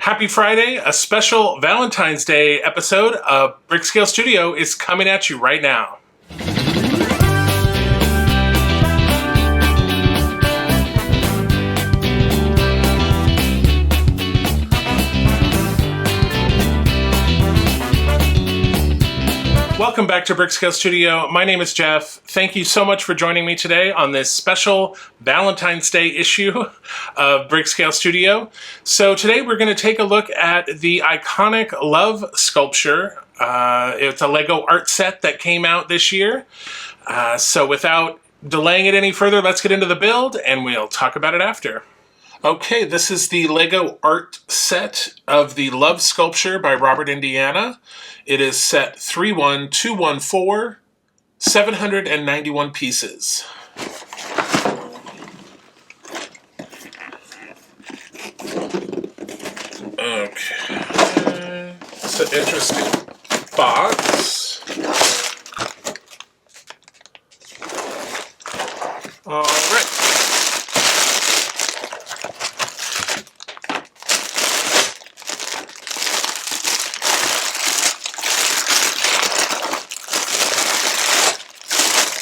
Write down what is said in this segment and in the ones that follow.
Happy Friday! A special Valentine's Day episode of Brickscale Studio is coming at you right now. Welcome back to Brickscale Studio. My name is Jeff. Thank you so much for joining me today on this special Valentine's Day issue of Brickscale Studio. So today we're going to take a look at the iconic love sculpture. It's a Lego art set that came out this year. So without delaying it any further, let's get into the build and we'll talk about it after. Okay, this is the Lego art set of the Love Sculpture by Robert Indiana. It is set 31214, 791 pieces. Okay, it's an interesting box. All right.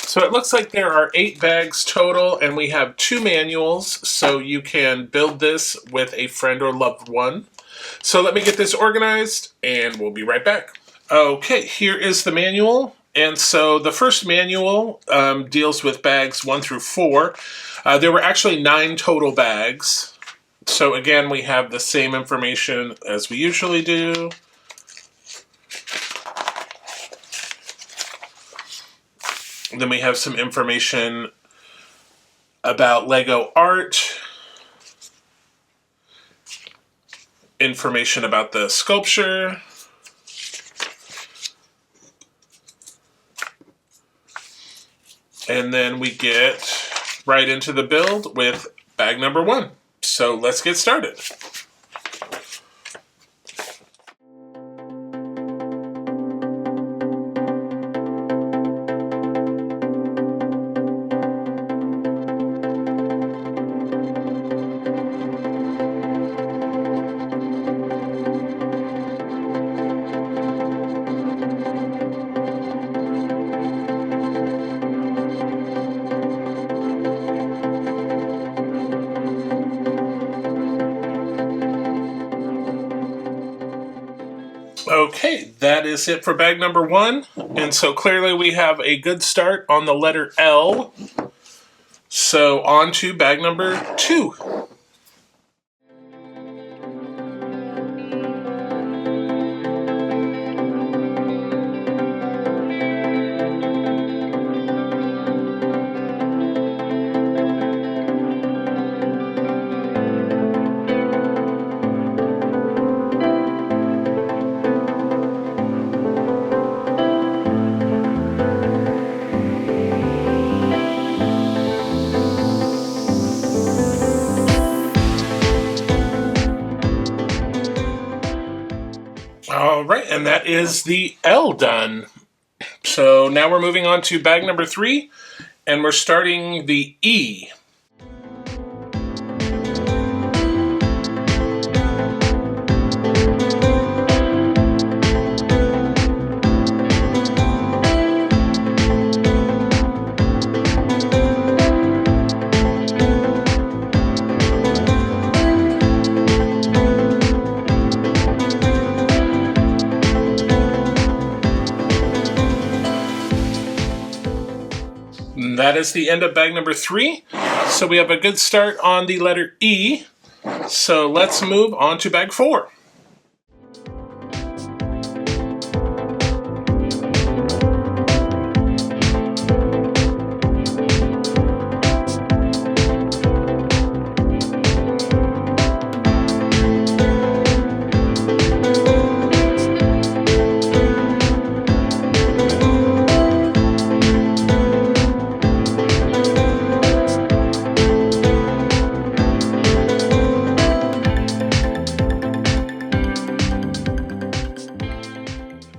So it looks like there are 8 bags total, and we have 2 manuals, so you can build this with a friend or loved one. So let me get this organized, and we'll be right back. Okay, here is the manual. And so the first manual deals with bags 1 through 4. There were actually 9 total bags. So again, we have the same information as we usually do. Then we have some information about Lego art, information about the sculpture, and then we get right into the build with bag number 1. So let's get started. Okay, that is it for bag number 1. And so clearly we have a good start on the letter L. So on to bag number 2. All right, and that is the L done. So now we're moving on to bag number 3, and we're starting the E. That is the end of bag number 3. So we have a good start on the letter E. So let's move on to bag 4.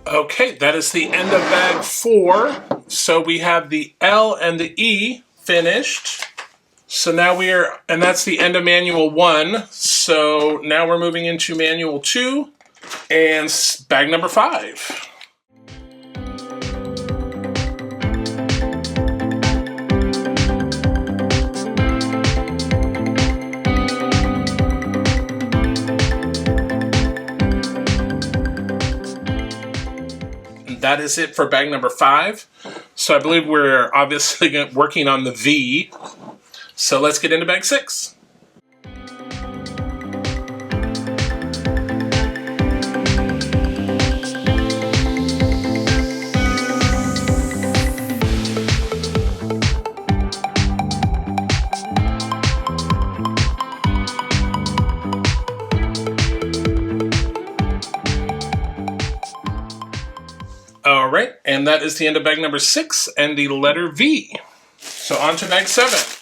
Okay, that is the end of bag 4. So we have the L and the E finished. So now and that's the end of manual 1. So now we're moving into manual 2 and bag number 5. That is it for bag number 5. So I believe we're obviously working on the V. So let's get into bag 6. All right, and that is the end of bag number 6 and the letter V. So on to bag 7.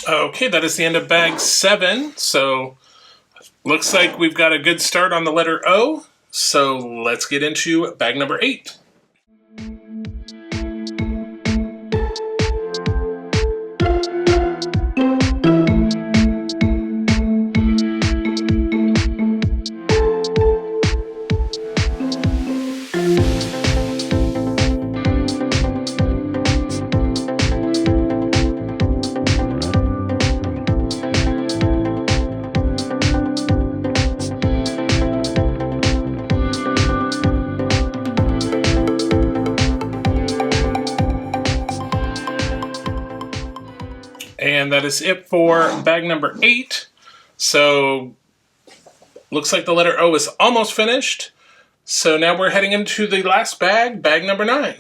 Okay, that is the end of bag 7. So looks like we've got a good start on the letter O. So let's get into bag number 8. And that is it for bag number 8. So looks like the letter O is almost finished. So now we're heading into the last bag, bag number 9.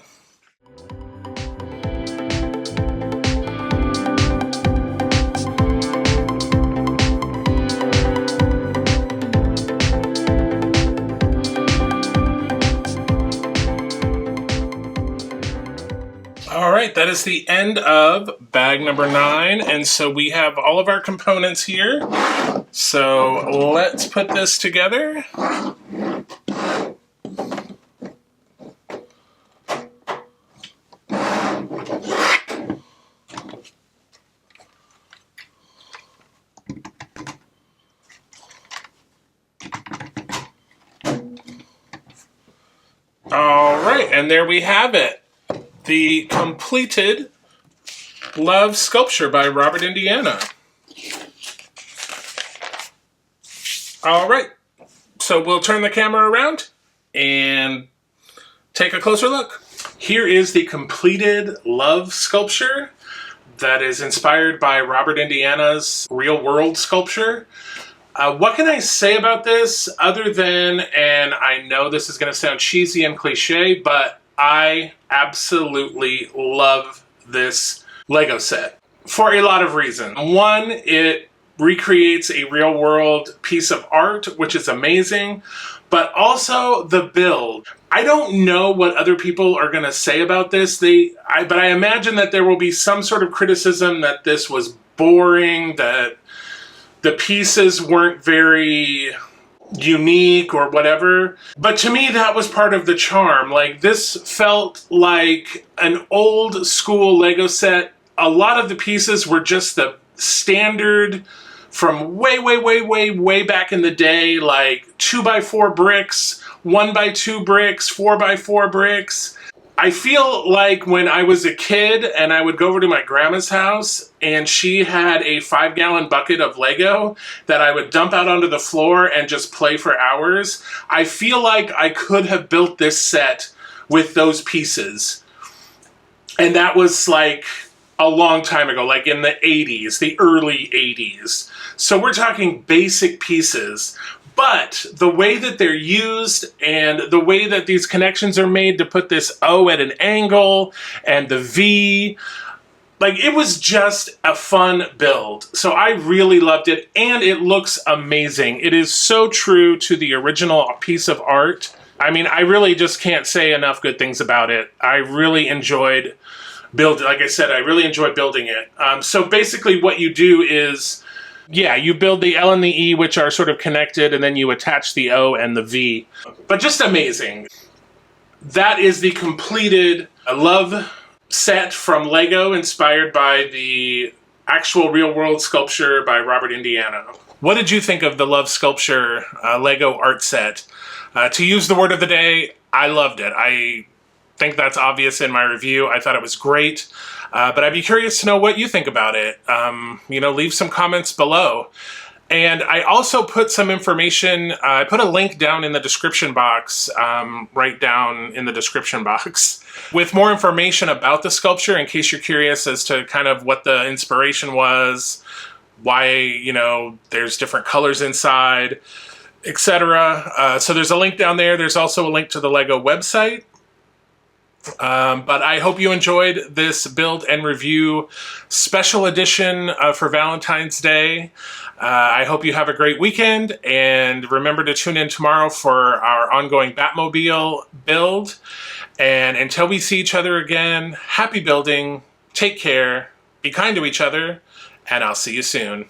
All right, that is the end of bag number 9, and so we have all of our components here. So let's put this together. All right, and there we have it. The completed Love sculpture by Robert Indiana. All right, so we'll turn the camera around and take a closer look. Here is the completed Love sculpture that is inspired by Robert Indiana's real world sculpture. What can I say about this other than, and I know this is going to sound cheesy and cliche, but I absolutely love this Lego set for a lot of reasons. One, it recreates a real world piece of art, which is amazing, but also the build. I don't know what other people are going to say about this. But I imagine that there will be some sort of criticism that this was boring, that the pieces weren't very unique or whatever. But to me, that was part of the charm. Like, this felt like an old school Lego set. A lot of the pieces were just the standard from way back in the day, like 2x4 bricks, 1x2 bricks, 4x4 bricks. I feel like when I was a kid and I would go over to my grandma's house and she had a 5-gallon bucket of Lego that I would dump out onto the floor and just play for hours, I feel like I could have built this set with those pieces. And that was like a long time ago, like in the 80s, the early 80s. So we're talking basic pieces, But the way that they're used and the way that these connections are made to put this O at an angle and the V, like, it was just a fun build. So I really loved it, and it looks amazing. It is so true to the original piece of art. I mean, I really just can't say enough good things about it. I really enjoyed building, like I said, I really enjoyed building it. So basically what you do is, yeah, you build the L and the E, which are sort of connected, and then you attach the O and the V. But just amazing. That is the completed Love set from Lego, inspired by the actual real-world sculpture by Robert Indiana. What did you think of the Love Sculpture Lego art set? To use the word of the day, I loved it. I think that's obvious in my review. I thought it was great, but I'd be curious to know what you think about it. You know, leave some comments below. And I also put some information, I put a link down in the description box, right down in the description box, with more information about the sculpture in case you're curious as to kind of what the inspiration was, why, you know, there's different colors inside, etc. So there's a link down there. There's also a link to the Lego website. But I hope you enjoyed this build and review special edition for Valentine's Day. I hope you have a great weekend, and remember to tune in tomorrow for our ongoing Batmobile build. And until we see each other again, happy building, take care, be kind to each other, and I'll see you soon.